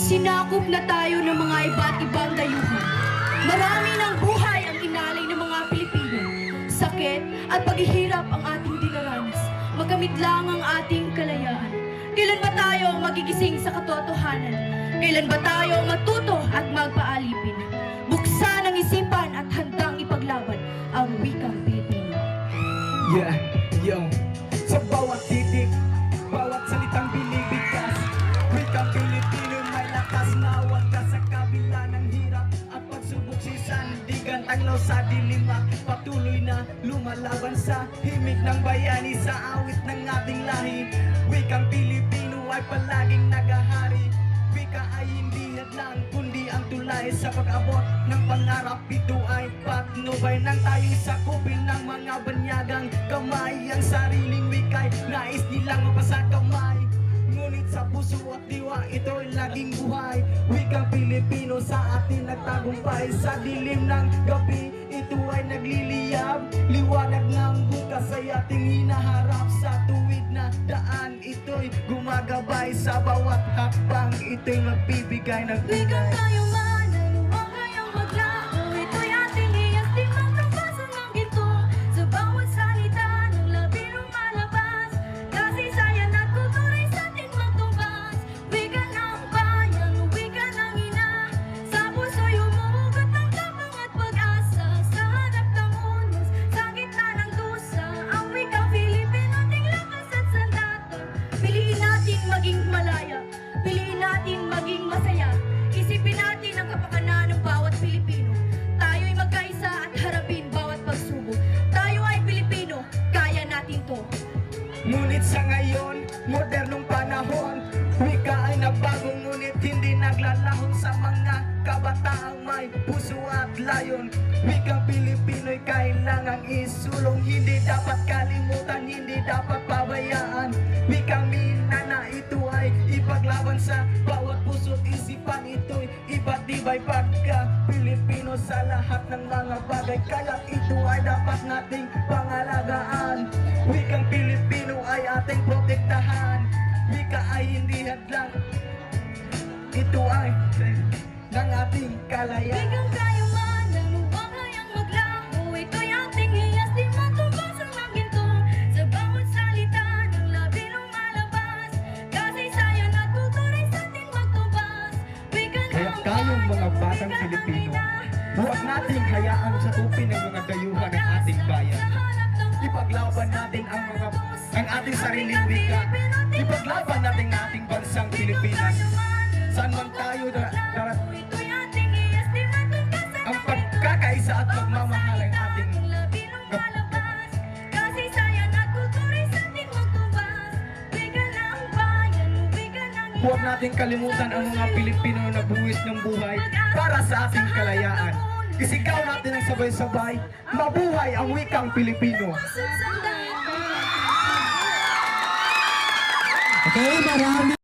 Sinakop na tayo ng mga iba't ibang dayuhan. Marami ng buhay ang inalay ng mga Pilipino. Sakit at paghihirap ang ating dinaranas. Magamit lang ang ating kalayaan. Kailan ba tayo magigising sa katotohanan? Kailan ba tayo matuto at magpaalipin? Buksan ang isipan at handang ipaglaban ang wikang Pilipino. Yeah, yo. Sa bawat titik, bawat salitang binibigkas, wikang Pilipino may lakas na wagas sa kabila ng hirap at pagsubok si sandigan taglaw sa dilim at patuloy na lumalaban sa himig ng bayani sa awit ng ating lahi. Wikang Pilipino ay palaging nagahari. Wika ay hindi hadlang kundi ang tulay sa pag-abot ng pangarap. Ito ay patnubay ng tayo sakupin ng mga banyagang kamay. Ang sariling wika'y nais nilang mapasa kamay, ngunit sa puso at diwa ito'y laging buhay. Wikang Pilipino sa atin nagtagumpay. Sa dilim ng gabi ito ay nagliliyab. Liwanag ng bukas ay ating hinaharap. Sa tuwid na daan ito'y gumagabay. Sa bawat hakbang ito'y magbibigay ng Wikang bigay. tayo man, huwag kayang maglaho. Ito'y ating hiyas, di magtapasan ng ginto. Sa bawat salita ng labi lumalabas. Kasaysayan at kultura'y sa ating magtumbas. Wika ng bayan, wika ng ina. Sa puso'y humuhugot ng tapang at pag-asa. Sa harap ng unos, sa gitna ng dusa. Ang wikang Filipino, ating lakas at sandata. Piliin natin maging malaya. Piliin natin maging masaya. Isipin natin ang kapakanan ng bawat Pilipino. Tayo'y magkaisa at harapin bawat pagsubok. Tayo ay Pilipino, kaya natin to. Ngunit sa ngayon, modernong panahon, wika ay nabago ngunit hindi naglalahon sa mga kabataang may puso at layon. Wikang Pilipino'y kailangang isulong, hindi dapat kalimutan, hindi dapat pabayaan. Wikang minana ito ay ipaglaban sa bawat puso't isipan. Ito'y iba't iba'y pagka Pilipino sa lahat ng mga bagay, kaya ito ay dapat nating pangalagaan. Wikang Pilipino ay ating protektahan. Wika ay hindi hadlang, ito ay ng ating kalayaan. Wikang tayo man, huwag kayang maglaho. Ito'y ating hiyas, di magtubasan ng ginto. Sa bawat salita ng labi lumalabas. Kasaysayan at kultura'y sa ating magtubas. Wika Kaya ng tayong mga bayan, batang wika ng Pilipino, ina. huwag nating hayaang sakupin ng mga dayuhan ng ating bayan. Ipaglaban natin ang ating sariling wika. Ipaglaban natin ang ating bansang Pilipinas. Saan man tayo Ito'y ating hiyas, di magtubasan ang pagkakaisa at pagmamahal ang ating lumalabas. Kasaysayan at kultura'y sa ating magtubas. Wika ng bayan, wika ng ina. huwag nating kalimutan ang mga Pilipino na buwis ng buhay para sa ating kalayaan. Isigaw natin ang sabay-sabay, mabuhay ang wikang Pilipino. Okay, marami